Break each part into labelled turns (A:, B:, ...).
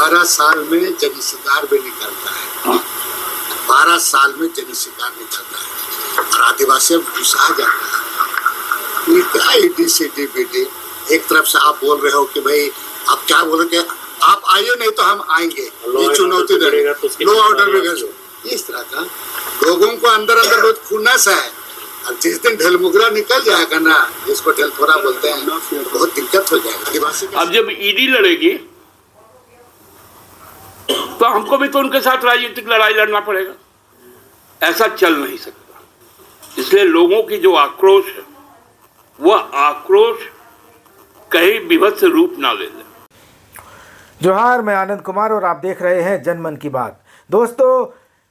A: 12 साल में जनी शिकार भी निकलता है, 12 साल में जनी शिकार निकलता है और आदिवासियों को घुसा जाता है। ये क्या ईडी सीडी? एक तरफ से आप बोल रहे हो कि भाई आप क्या बोलोगे, आप आइए नहीं तो हम आएंगे, ये चुनौती देगा, लो ऑर्डर बिगड़, इस तरह का लोगों को अंदर अंदर बहुत खुन्नस है। और जिस दिन ढलमुगरा निकल जाएगा ना, जिसको ढलथोरा बोलते हैं, बहुत दिक्कत हो जाएगा आदिवासी।
B: अब जब ईडी लड़ेगी तो हमको भी तो उनके साथ राजनीतिक लड़ाई लड़ना पड़ेगा। ऐसा चल नहीं सकता। इसलिए लोगों की जो आक्रोश है, वह आक्रोश कहीं विभत्स रूप ना ले ले।
C: जोहार, मैं आनंद कुमार और आप देख रहे हैं जनमन की बात। दोस्तों,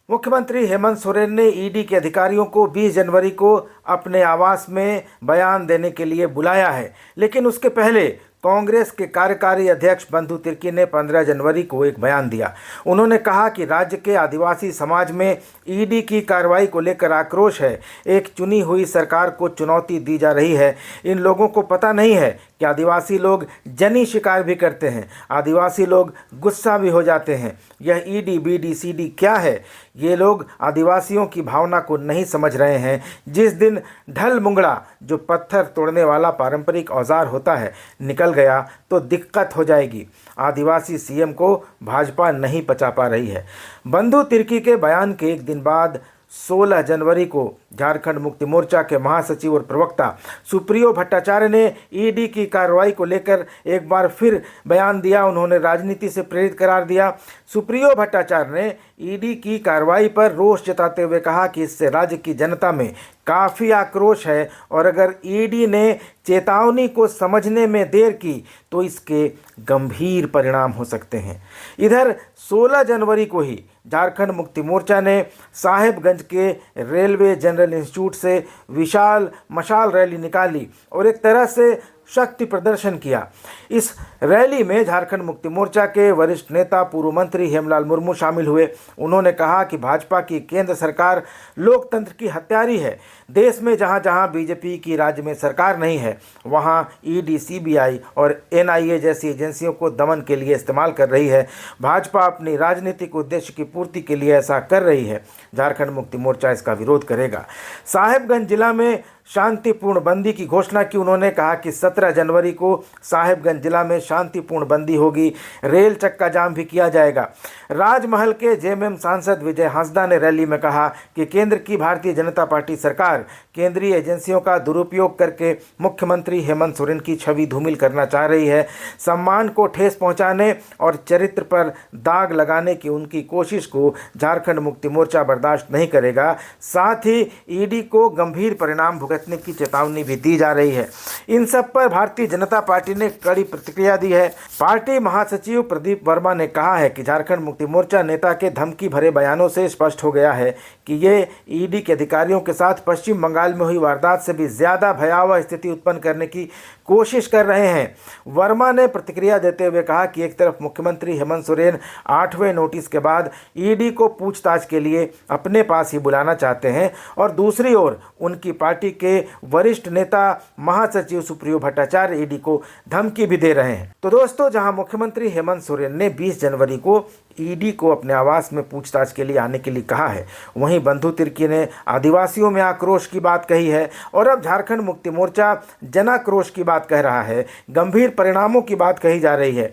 C: मुख्यमंत्री हेमंत सोरेन ने ईडी के अधिकारियों को 20 जनवरी को अपने आवास में बयान देने के लिए बुलाया है, लेकिन उसके पहले कांग्रेस के कार्यकारी अध्यक्ष बंधु तिर्की ने 15 जनवरी को एक बयान दिया। उन्होंने कहा कि राज्य के आदिवासी समाज में ईडी की कार्रवाई को लेकर आक्रोश है। एक चुनी हुई सरकार को चुनौती दी जा रही है। इन लोगों को पता नहीं है कि आदिवासी लोग जनी शिकार भी करते हैं, आदिवासी लोग गुस्सा भी हो जाते हैं। यह ईडी बीडी सीडी क्या है? ये लोग आदिवासियों की भावना को नहीं समझ रहे हैं। जिस दिन ढल मुंगड़ा, जो पत्थर तोड़ने वाला पारंपरिक औजार होता है, निकल गया तो दिक्कत हो जाएगी। आदिवासी सीएम को भाजपा नहीं पचा पा रही है। बंधु तिर्की के बयान के एक दिन बाद 16 जनवरी को झारखंड मुक्ति मोर्चा के महासचिव और प्रवक्ता सुप्रियो भट्टाचार्य ने ईडी की कार्रवाई को लेकर एक बार फिर बयान दिया। उन्होंने राजनीति से प्रेरित करार दिया। सुप्रियो भट्टाचार्य ने ईडी की कार्रवाई पर रोष जताते हुए कहा कि इससे राज्य की जनता में काफ़ी आक्रोश है और अगर ईडी ने चेतावनी को समझने में देर की तो इसके गंभीर परिणाम हो सकते हैं। इधर 16 जनवरी को ही झारखंड मुक्ति मोर्चा ने साहेबगंज के रेलवे जनरल इंस्टीट्यूट से विशाल मशाल रैली निकाली और एक तरह से शक्ति प्रदर्शन किया। इस रैली में झारखंड मुक्ति मोर्चा के वरिष्ठ नेता पूर्व मंत्री हेमलाल मुर्मू शामिल हुए। उन्होंने कहा कि भाजपा की केंद्र सरकार लोकतंत्र की हत्यारी है। देश में जहां जहां बीजेपी की राज्य में सरकार नहीं है, वहां ईडी, सीबीआई और एनआईए जैसी एजेंसियों को दमन के लिए इस्तेमाल कर रही है। भाजपा अपनी राजनीतिक उद्देश्य की पूर्ति के लिए ऐसा कर रही है। झारखंड मुक्ति मोर्चा इसका विरोध करेगा। साहेबगंज जिला में शांतिपूर्ण बंदी की घोषणा की। उन्होंने कहा कि 17 जनवरी को साहेबगंज जिला में शांतिपूर्ण बंदी होगी। रेल चक्का जाम भी किया जाएगा। राजमहल के जेएमएम सांसद विजय हांसदा ने रैली में कहा कि केंद्र की भारतीय जनता पार्टी सरकार केंद्रीय एजेंसियों का दुरुपयोग करके मुख्यमंत्री हेमंत सोरेन की छवि धूमिल करना चाह रही है। सम्मान को ठेस पहुंचाने और चरित्र पर दाग लगाने की उनकी कोशिश को झारखंड मुक्ति मोर्चा बर्दाश्त नहीं करेगा। साथ ही ईडी को गंभीर परिणाम भुगतने की चेतावनी भी दी जा रही है। इन सब पर भारतीय जनता पार्टी ने कड़ी प्रतिक्रिया दी है। पार्टी महासचिव प्रदीप वर्मा ने कहा है कि झारखंड मुक्ति मोर्चा नेता के धमकी भरे बयानों से स्पष्ट हो गया है कि ये ईडी के अधिकारियों के साथ पश्चिम बंगाल में हुई वारदात से भी ज्यादा भयावह स्थिति उत्पन्न करने की कोशिश कर रहे हैं। वर्मा ने प्रतिक्रिया देते हुए कहा कि एक तरफ मुख्यमंत्री हेमंत सोरेन 8वें नोटिस के बाद ईडी को पूछताछ के लिए अपने पास ही बुलाना चाहते हैं और दूसरी ओर उनकी पार्टी के वरिष्ठ नेता महासचिव सुप्रियो भट्टाचार्य ईडी को धमकी भी दे रहे हैं। तो दोस्तों, जहां मुख्यमंत्री हेमंत सोरेन ने 20 जनवरी को ईडी को अपने आवास में पूछताछ के लिए आने के लिए कहा है, वहीं बंधु तिर्की ने आदिवासियों में आक्रोश की बात कही है और अब झारखंड मुक्ति मोर्चा जनाक्रोश की बात कह रहा है। गंभीर परिणामों की बात कही जा रही है।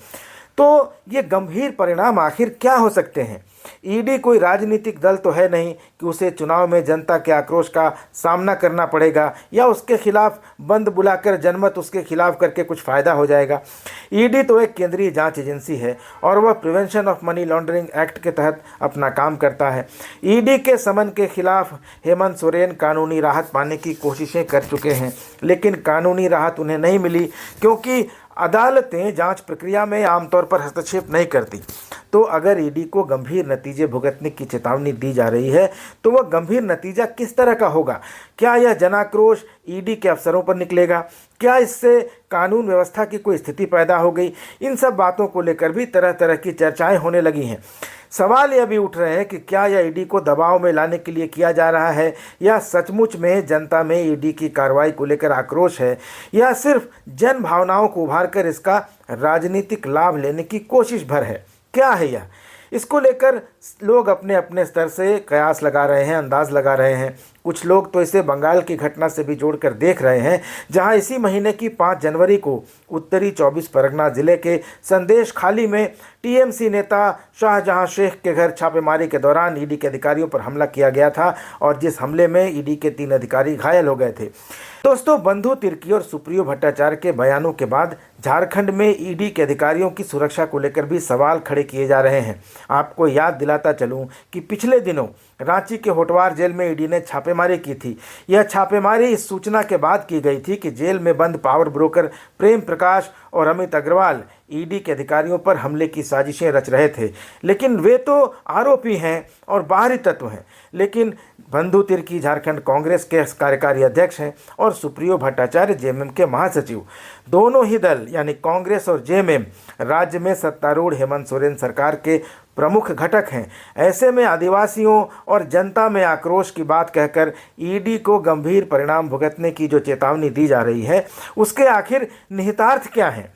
C: तो ये गंभीर परिणाम आखिर क्या हो सकते हैं? ईडी कोई राजनीतिक दल तो है नहीं कि उसे चुनाव में जनता के आक्रोश का सामना करना पड़ेगा या उसके खिलाफ बंद बुलाकर जनमत उसके खिलाफ करके कुछ फ़ायदा हो जाएगा। ईडी तो एक केंद्रीय जांच एजेंसी है और वह prevention of money laundering act के तहत अपना काम करता है। ईडी के समन के खिलाफ हेमंत सोरेन कानूनी राहत पाने की कोशिशें कर चुके हैं, लेकिन कानूनी राहत उन्हें नहीं मिली क्योंकि अदालतें जांच प्रक्रिया में आमतौर पर हस्तक्षेप नहीं करती। तो अगर ईडी को गंभीर नतीजे भुगतने की चेतावनी दी जा रही है तो वह गंभीर नतीजा किस तरह का होगा? क्या यह जनाक्रोश ईडी के अफसरों पर निकलेगा? क्या इससे कानून व्यवस्था की कोई स्थिति पैदा हो गई? इन सब बातों को लेकर भी तरह तरह की चर्चाएं होने लगी हैं। सवाल यह भी उठ रहे हैं कि क्या यह ईडी को दबाव में लाने के लिए किया जा रहा है या सचमुच में जनता में ईडी की कार्रवाई को लेकर आक्रोश है या सिर्फ जन भावनाओं को उभार कर इसका राजनीतिक लाभ लेने की कोशिश भर है। क्या है यह? इसको लेकर लोग अपने अपने स्तर से कयास लगा रहे हैं, अंदाज लगा रहे हैं। कुछ लोग तो इसे बंगाल की घटना से भी जोड़कर देख रहे हैं, जहां इसी महीने की 5 जनवरी को उत्तरी 24 परगना जिले के संदेश खाली में टीएमसी नेता शाहजहां शेख के घर छापेमारी के दौरान ईडी के अधिकारियों पर हमला किया गया था और जिस हमले में ईडी के 3 अधिकारी घायल हो गए थे। दोस्तों, बंधु तिर्की और सुप्रियो भट्टाचार्य के बयानों के बाद झारखंड में ईडी के अधिकारियों की सुरक्षा को लेकर भी सवाल खड़े किए जा रहे हैं। आपको याद दिलाता चलूं कि पिछले दिनों रांची के होटवार जेल में ईडी ने छापेमारी की थी। यह छापेमारी इस सूचना के बाद की गई थी कि जेल में बंद पावर ब्रोकर प्रेम प्रकाश और अमित अग्रवाल ईडी के अधिकारियों पर हमले की साजिशें रच रहे थे। लेकिन वे तो आरोपी हैं और बाहरी तत्व हैं। लेकिन बंधु तिर्की झारखंड कांग्रेस के कार्यकारी अध्यक्ष हैं और सुप्रियो भट्टाचार्य जेएमएम के महासचिव। दोनों ही दल यानी कांग्रेस और जेएमएम राज्य में सत्तारूढ़ हेमंत सोरेन सरकार के प्रमुख घटक हैं। ऐसे में आदिवासियों और जनता में आक्रोश की बात कहकर ईडी को गंभीर परिणाम भुगतने की जो चेतावनी दी जा रही है, उसके आखिर निहितार्थ क्या हैं?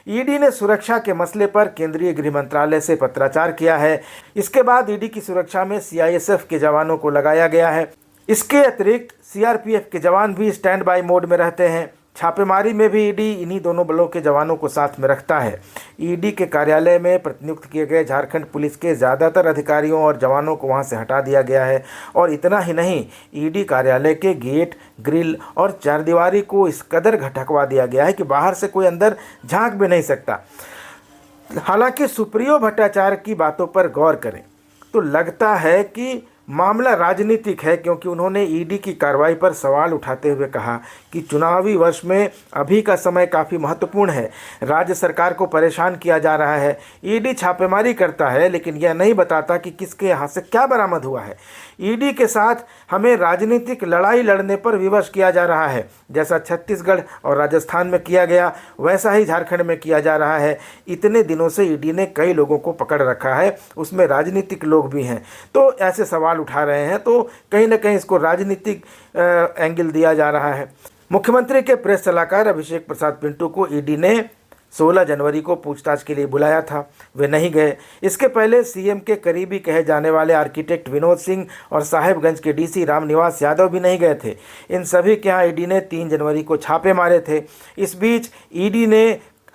C: ईडी ने सुरक्षा के मसले पर केंद्रीय गृह मंत्रालय से पत्राचार किया है। इसके बाद ईडी की सुरक्षा में सीआईएसएफ के जवानों को लगाया गया है। इसके अतिरिक्त सीआरपीएफ के जवान भी स्टैंड बाय मोड में रहते हैं। छापेमारी में भी ईडी इन्हीं दोनों बलों के जवानों को साथ में रखता है। ईडी के कार्यालय में प्रतिनियुक्त किए गए झारखंड पुलिस के ज़्यादातर अधिकारियों और जवानों को वहां से हटा दिया गया है। और इतना ही नहीं, ईडी कार्यालय के गेट, ग्रिल और चारदीवारी को इस कदर घटकवा दिया गया है कि बाहर से कोई अंदर झांक भी नहीं सकता। हालांकि सुप्रियो भट्टाचार्य की बातों पर गौर करें तो लगता है कि मामला राजनीतिक है, क्योंकि उन्होंने ईडी की कार्रवाई पर सवाल उठाते हुए कहा कि चुनावी वर्ष में अभी का समय काफ़ी महत्वपूर्ण है। राज्य सरकार को परेशान किया जा रहा है। ईडी छापेमारी करता है लेकिन यह नहीं बताता कि किसके यहाँ से क्या बरामद हुआ है। ईडी के साथ हमें राजनीतिक लड़ाई लड़ने पर विवश किया जा रहा है। जैसा छत्तीसगढ़ और राजस्थान में किया गया, वैसा ही झारखंड में किया जा रहा है। इतने दिनों से ईडी ने कई लोगों को पकड़ रखा है, उसमें राजनीतिक लोग भी हैं। तो ऐसे सवाल उठा रहे हैं, तो कहीं ना कहीं इसको राजनीतिक एंगल दिया जा रहा है। मुख्यमंत्री के प्रेस सलाहकार अभिषेक प्रसाद पिंटू को ईडी ने 16 जनवरी को पूछताछ के लिए बुलाया था, वे नहीं गए। इसके पहले सीएम के करीबी कहे जाने वाले आर्किटेक्ट विनोद सिंह और साहेबगंज के डीसी रामनिवास यादव भी नहीं गए थे। इन सभी के यहाँ ईडी ने 3 जनवरी को छापे मारे थे। इस बीच ईडी ने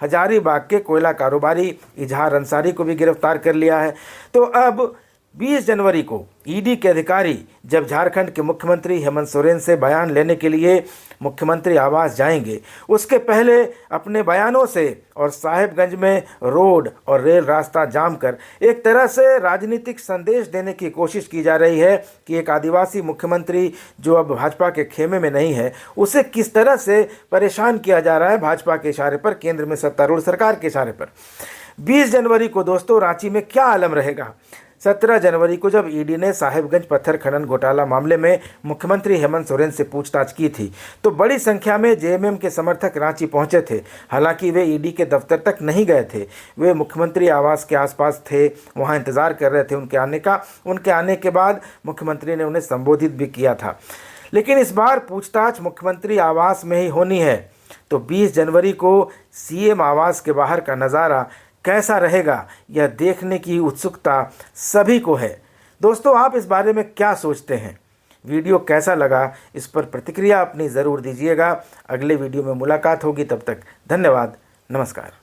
C: हजारीबाग के कोयला कारोबारी इजहार अंसारी को भी गिरफ्तार कर लिया है। तो अब 20 जनवरी को ईडी के अधिकारी जब झारखंड के मुख्यमंत्री हेमंत सोरेन से बयान लेने के लिए मुख्यमंत्री आवास जाएंगे, उसके पहले अपने बयानों से और साहेबगंज में रोड और रेल रास्ता जाम कर एक तरह से राजनीतिक संदेश देने की कोशिश की जा रही है कि एक आदिवासी मुख्यमंत्री जो अब भाजपा के खेमे में नहीं है, उसे किस तरह से परेशान किया जा रहा है भाजपा के इशारे पर, केंद्र में सत्तारूढ़ सरकार के इशारे पर। 20 जनवरी को दोस्तों रांची में क्या आलम रहेगा? 17 जनवरी को जब ईडी ने साहेबगंज पत्थर खनन घोटाला मामले में मुख्यमंत्री हेमंत सोरेन से पूछताछ की थी, तो बड़ी संख्या में जेएमएम के समर्थक रांची पहुंचे थे। हालांकि वे ईडी के दफ्तर तक नहीं गए थे, वे मुख्यमंत्री आवास के आसपास थे, वहां इंतजार कर रहे थे उनके आने का। उनके आने के बाद मुख्यमंत्री ने उन्हें संबोधित भी किया था। लेकिन इस बार पूछताछ मुख्यमंत्री आवास में ही होनी है। तो 20 जनवरी को सीएम आवास के बाहर का नज़ारा कैसा रहेगा, यह देखने की उत्सुकता सभी को है। दोस्तों, आप इस बारे में क्या सोचते हैं? वीडियो कैसा लगा, इस पर प्रतिक्रिया अपनी ज़रूर दीजिएगा। अगले वीडियो में मुलाकात होगी, तब तक धन्यवाद, नमस्कार।